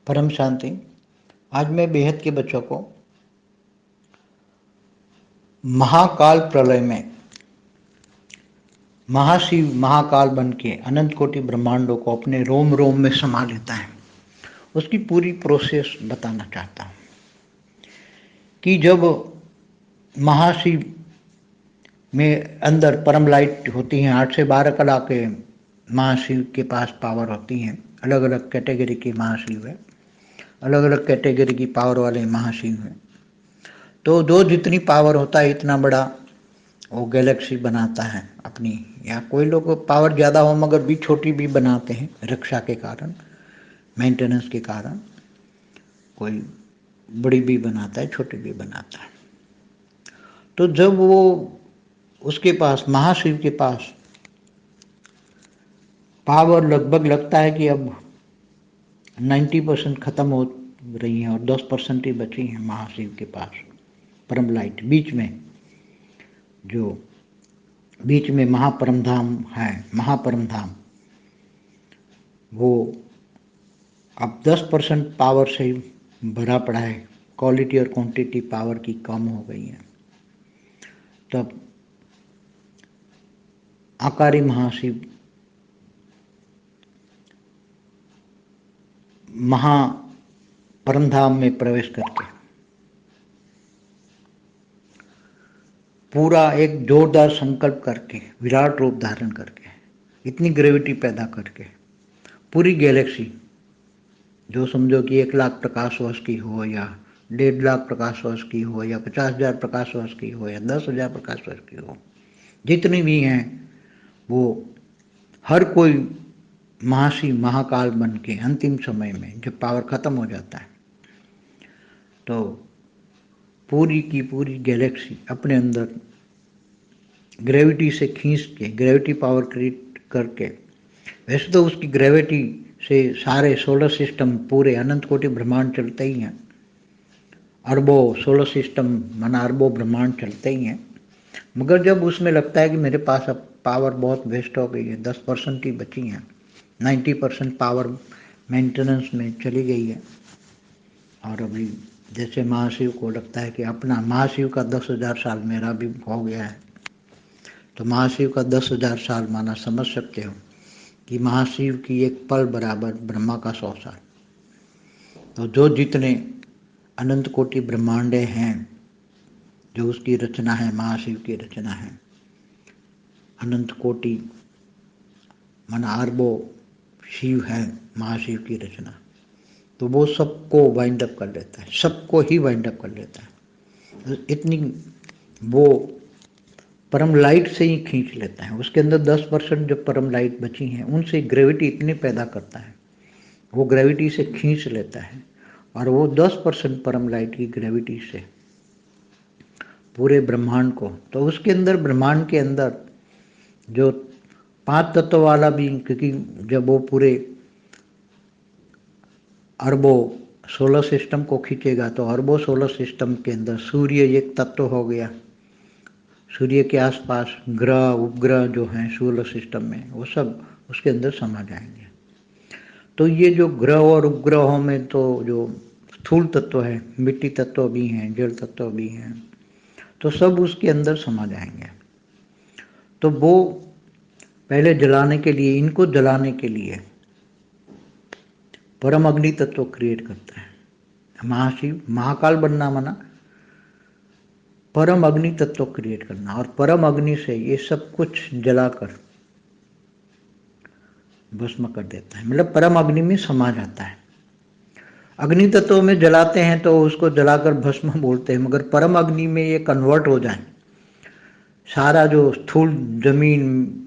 परम शांति। आज मैं बेहद के बच्चों को महाकाल प्रलय में महाशिव महाकाल बन के अनंत कोटि ब्रह्मांडों को अपने रोम रोम में समा लेता है, उसकी पूरी प्रोसेस बताना चाहता हूँ कि जब महाशिव में अंदर परम लाइट होती हैं, 8 से 12 कला के महाशिव के पास पावर होती हैं। अलग अलग कैटेगरी के महाशिव है, अलग अलग कैटेगरी की पावर वाले महाशिव हैं। तो जो जितनी पावर होता है इतना बड़ा वो गैलेक्सी बनाता है अपनी, या कोई लोग पावर ज़्यादा हो मगर भी छोटी भी बनाते हैं रक्षा के कारण, मेंटेनेंस के कारण। कोई बड़ी भी बनाता है, छोटी भी बनाता है। तो जब वो उसके पास महाशिव के पास पावर लगभग लगता है कि अब 90% खत्म हो रही है और 10% ही बची हैं महाशिव के पास परम लाइट। बीच में महापरम धाम है, महापरम धाम वो अब 10% पावर से भरा पड़ा है। क्वालिटी और क्वांटिटी पावर की कम हो गई है। तब आकारी महाशिव महापरम धाम में प्रवेश करके पूरा एक जोरदार संकल्प करके, विराट रूप धारण करके, इतनी ग्रेविटी पैदा करके पूरी गैलेक्सी, जो समझो कि 1 लाख प्रकाश वर्ष की हो या 1.5 लाख प्रकाश वर्ष की हो या 50,000 प्रकाश वर्ष की हो या 10,000 प्रकाश वर्ष की हो, जितनी भी हैं वो हर कोई महाशिव महाकाल बन के अंतिम समय में जब पावर खत्म हो जाता है तो पूरी की पूरी गैलेक्सी अपने अंदर ग्रेविटी से खींच के, ग्रेविटी पावर क्रिएट करके, वैसे तो उसकी ग्रेविटी से सारे सोलर सिस्टम, पूरे अनंत कोटि ब्रह्मांड चलते ही हैं। अरबों सोलर सिस्टम माना अरबों ब्रह्मांड चलते ही हैं। मगर जब उसमें लगता है कि मेरे पास अब पावर बहुत वेस्ट हो गई है, 10% ही बची हैं, 90% पावर मेंटेनेंस में चली गई है, और अभी जैसे महाशिव को लगता है कि अपना महाशिव का 10,000 साल मेरा भी हो गया है, तो महाशिव का 10,000 साल माना समझ सकते हो कि महाशिव की एक पल बराबर ब्रह्मा का 100 साल। तो जो जितने अनंत कोटि ब्रह्मांडे हैं, जो उसकी रचना है, महाशिव की रचना है, अनंत कोटि माना अरबों शिव है महाशिव की रचना, तो वो सबको वाइंड अप कर लेता है, सबको ही वाइंड अप कर लेता है। तो इतनी वो परम लाइट से ही खींच लेता है। उसके अंदर 10% जो परम लाइट बची हैं उनसे ग्रेविटी इतनी पैदा करता है, वो ग्रेविटी से खींच लेता है, और वो 10% परम लाइट की ग्रेविटी से पूरे ब्रह्मांड को, तो उसके अंदर ब्रह्मांड के अंदर जो 5 तत्व वाला भी, क्योंकि जब वो पूरे अरबों सोलर सिस्टम को खींचेगा तो अरबों सोलर सिस्टम के अंदर सूर्य एक तत्व हो गया। सूर्य के आसपास ग्रह उपग्रह जो हैं सोलर सिस्टम में, वो सब उसके अंदर समा जाएंगे। तो ये जो ग्रह और उपग्रहों में तो जो स्थूल तत्व है, मिट्टी तत्व भी हैं, जल तत्व भी हैं, तो सब उसके अंदर समा जाएंगे। तो वो पहले जलाने के लिए, इनको जलाने के लिए परम अग्नि तत्व क्रिएट करता है महाशिव। महाकाल बनना माना परम अग्नि तत्व क्रिएट करना, और परम अग्नि से ये सब कुछ जलाकर भस्म कर देता है, मतलब परम अग्नि में समा जाता है। अग्नि तत्व में जलाते हैं तो उसको जलाकर भस्म बोलते हैं, मगर परम अग्नि में ये कन्वर्ट हो जाए, सारा जो स्थूल जमीन,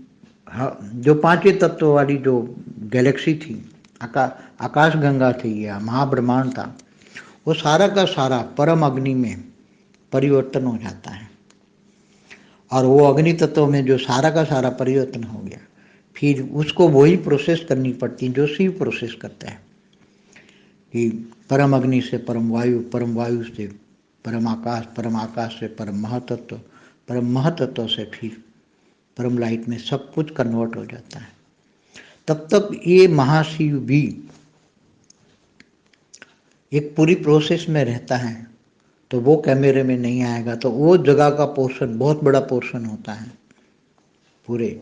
जो 5 तत्व वाली जो गैलेक्सी थी, आकाश गंगा थी या महाब्रह्मांड था, वो सारा का सारा परम अग्नि में परिवर्तन हो जाता है। और वो अग्नि तत्व में जो सारा का सारा परिवर्तन हो गया, फिर उसको वही प्रोसेस करनी पड़ती जो शिव प्रोसेस करता है, कि परम अग्नि से परम वायु से परम आकाश से परम महातत्व से फिर परम लाइट में सब कुछ कन्वर्ट हो जाता है। तब तक ये महाशिव भी एक पूरी प्रोसेस में रहता है, तो वो कैमरे में नहीं आएगा। तो वो जगह का पोर्शन, बहुत बड़ा पोर्शन होता है, पूरे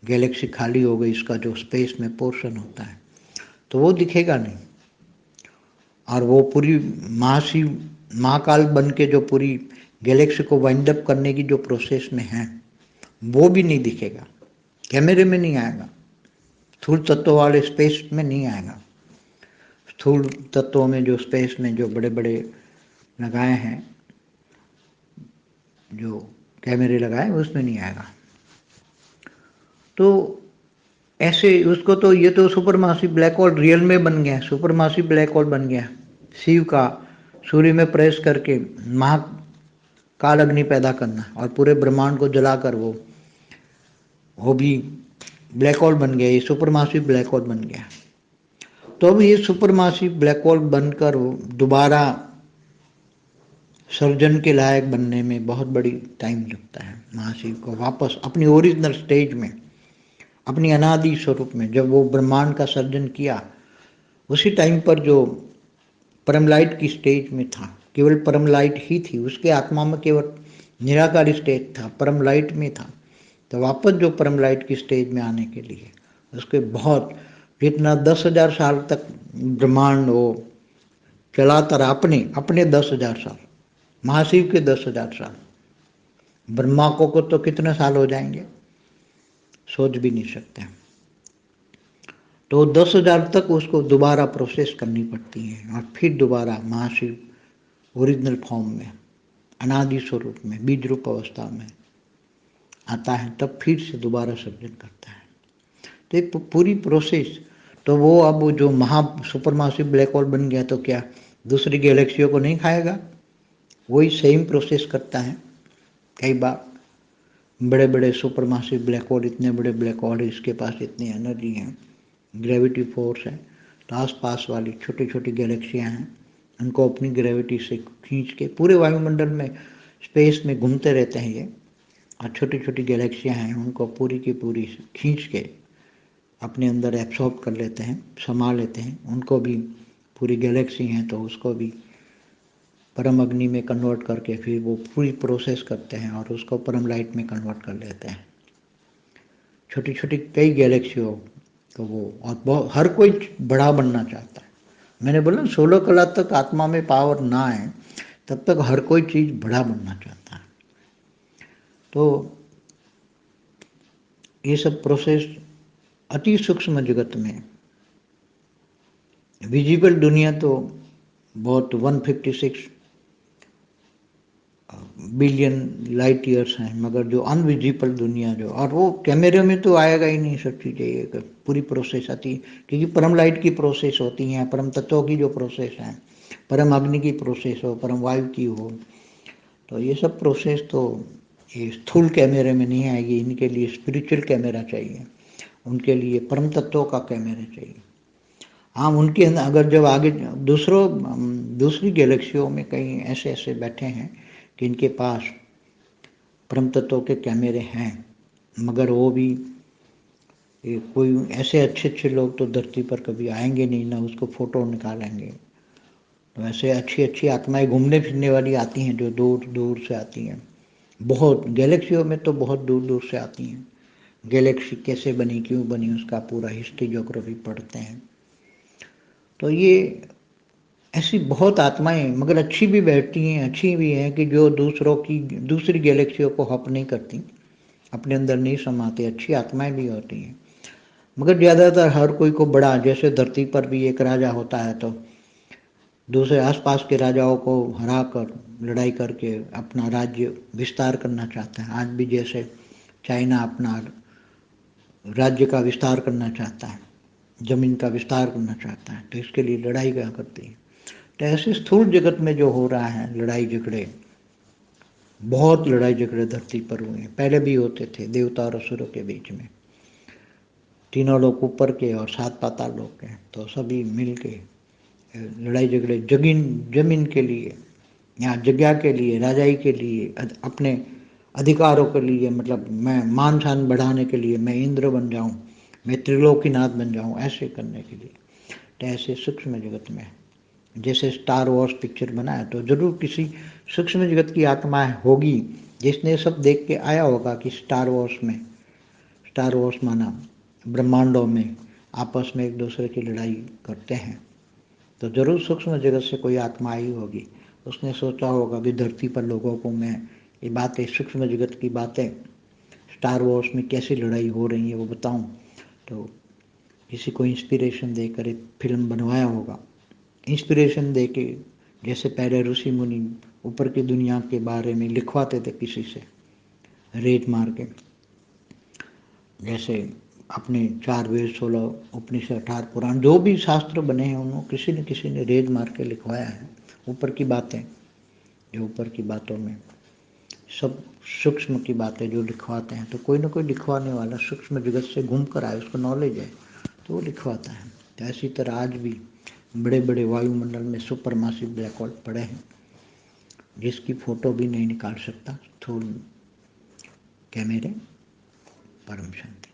गैलेक्सी खाली हो गई, इसका जो स्पेस में पोर्शन होता है, तो वो दिखेगा नहीं। और वो पूरी महाशिव महाकाल बन के जो पूरी गैलेक्सी को वाइंड अप करने की जो प्रोसेस में है, वो भी नहीं दिखेगा, कैमरे में नहीं आएगा, स्थूल तत्व वाले स्पेस में नहीं आएगा। स्थूल तत्वों में जो स्पेस में जो बड़े बड़े लगाए हैं, जो कैमरे लगाए, उसमें नहीं आएगा। तो ऐसे उसको तो, ये तो सुपरमासिव ब्लैक होल रियल में बन गया, सुपरमासिव ब्लैक होल बन गया शिव का, सूर्य में प्रवेश करके महाकाल अग्नि पैदा करना और पूरे ब्रह्मांड को जलाकर वो भी ब्लैक होल बन गया, ये सुपरमासिव ब्लैक होल बन गया। तो अब ये सुपरमासिव ब्लैक होल बनकर दोबारा सर्जन के लायक बनने में बहुत बड़ी टाइम लगता है महाशिव को वापस अपनी ओरिजिनल स्टेज में, अपनी अनादि स्वरूप में। जब वो ब्रह्मांड का सर्जन किया, उसी टाइम पर जो परम लाइट की स्टेज में था, केवल परम लाइट ही थी, उसके आत्मा में केवल निराकार स्टेज था, परम लाइट में था। तो वापस जो परम लाइट की स्टेज में आने के लिए उसके बहुत, जितना 10,000 साल तक ब्रह्मांड वो चलाता रहा, अपने 10,000 साल, महाशिव के 10,000 साल, ब्रह्मा को तो कितने साल हो जाएंगे, सोच भी नहीं सकते। तो 10,000 तक उसको दोबारा प्रोसेस करनी पड़ती है और फिर दोबारा महाशिव ओरिजिनल फॉर्म में, अनादि स्वरूप में, बीज रूप अवस्था में आता है, तब फिर से दोबारा सर्जन करता है। तो एक पूरी प्रोसेस। तो वो अब जो सुपरमासिव ब्लैक होल बन गया, तो क्या दूसरी गैलेक्सियों को नहीं खाएगा? वही सेम प्रोसेस करता है। कई बार बड़े बड़े सुपरमासिव ब्लैक होल, इतने बड़े ब्लैक होल, इसके पास इतनी एनर्जी है, ग्रेविटी फोर्स है, तो आसपास वाली छोटी छोटी गैलेक्सियाँ हैं, उनको अपनी ग्रेविटी से खींच के पूरे वायुमंडल में, स्पेस में घूमते रहते हैं ये, और छोटी छोटी गैलेक्सियाँ हैं, उनको पूरी की पूरी खींच के अपने अंदर एब्सॉर्ब कर लेते हैं, समा लेते हैं। उनको भी पूरी गैलेक्सी हैं, तो उसको भी परम अग्नि में कन्वर्ट करके फिर वो पूरी प्रोसेस करते हैं और उसको परम लाइट में कन्वर्ट कर लेते हैं। छोटी छोटी कई गैलेक्सियों तो वो, और हर कोई बड़ा बनना चाहता है। मैंने बोला 16 कला तक आत्मा में पावर ना आए, तब तक हर कोई चीज़ बड़ा बनना चाहता है। तो ये सब प्रोसेस अति सूक्ष्म जगत में, विजिबल दुनिया तो बहुत 156 बिलियन लाइट ईयर्स हैं, मगर जो अनविजिबल दुनिया जो, और वो कैमरे में तो आएगा ही नहीं सब चीज़ें, ये पूरी प्रोसेस आती है, क्योंकि परम लाइट की प्रोसेस होती हैं, परम तत्वों की जो प्रोसेस है, परम अग्नि की प्रोसेस हो, परम वायु की हो, तो ये सब प्रोसेस तो ये स्थूल कैमरे में नहीं आएगी। इनके लिए स्पिरिचुअल कैमरा चाहिए, उनके लिए परम तत्वों का कैमरा चाहिए। हाँ, उनके अंदर अगर जब आगे दूसरी गैलेक्सियों में कहीं ऐसे ऐसे बैठे हैं कि इनके पास परम तत्वों के कैमरे हैं, मगर वो भी कोई ऐसे अच्छे अच्छे लोग तो धरती पर कभी आएंगे नहीं, ना उसको फोटो निकालेंगे। तो ऐसे अच्छी अच्छी आत्माएं घूमने फिरने वाली आती हैं, जो दूर दूर से आती हैं, बहुत गैलेक्सियों में तो बहुत दूर दूर से आती हैं। गैलेक्सी कैसे बनी, क्यों बनी, उसका पूरा हिस्ट्री ज्योग्राफी पढ़ते हैं। तो ये ऐसी बहुत आत्माएं, मगर अच्छी भी बैठती हैं, अच्छी भी हैं कि जो दूसरी गैलेक्सियों को हप नहीं करती, अपने अंदर नहीं समाते, अच्छी आत्माएं भी होती हैं। मगर ज़्यादातर हर कोई को बड़ा, जैसे धरती पर भी एक राजा होता है तो दूसरे आसपास के राजाओं को हरा कर, लड़ाई करके अपना राज्य विस्तार करना चाहता है। आज भी जैसे चाइना अपना राज्य का विस्तार करना चाहता है, जमीन का विस्तार करना चाहता है, तो इसके लिए लड़ाई क्या करती है। तो ऐसे स्थूल जगत में जो हो रहा है लड़ाई झगड़े, बहुत लड़ाई झगड़े धरती पर हुए हैं, पहले भी होते थे देवता और असुरों के बीच में, तीनों लोग ऊपर के और 7 पाताल लोग के, तो सभी मिल के लड़ाई झगड़े जमीन के लिए, यहाँ जगह के लिए, राजाई के लिए, अपने अधिकारों के लिए, मतलब मैं मान शान बढ़ाने के लिए, मैं इंद्र बन जाऊं, मैं त्रिलोकीनाथ बन जाऊं, ऐसे करने के लिए। तो ऐसे सूक्ष्म जगत में जैसे स्टार वॉर्स पिक्चर बना है तो जरूर किसी सूक्ष्म जगत की आत्मा होगी जिसने सब देख के आया होगा कि स्टार वॉर्स माना ब्रह्मांडों में आपस में एक दूसरे की लड़ाई करते हैं, तो जरूर सूक्ष्म जगत से कोई आत्मा आई होगी। उसने सोचा होगा कि धरती पर लोगों को मैं ये बातें, सूक्ष्म जगत की बातें, स्टार वॉर्स में कैसी लड़ाई हो रही है वो बताऊं, तो किसी को इंस्पिरेशन देकर एक फिल्म बनवाया होगा। इंस्पिरेशन दे के, जैसे पहले ऋषि मुनि ऊपर की दुनिया के बारे में लिखवाते थे किसी से रेत मार के, जैसे अपने 4 वेद 16 उपनिषद 18 पुराण जो भी शास्त्र बने हैं उन्होंने किसी न किसी ने रेत मार के लिखवाया है ऊपर की बातें। जो ऊपर की बातों में सब सूक्ष्म की बातें जो लिखवाते हैं, तो कोई ना कोई लिखवाने वाला सूक्ष्म जगत से घूम कर आए, उसको नॉलेज है तो वो लिखवाता है। तो ऐसी तरह आज भी बड़े बड़े वायुमंडल में सुपरमासिव ब्लैक होल पड़े हैं जिसकी फोटो भी नहीं निकाल सकता स्थूल कैमरे। परम शांति।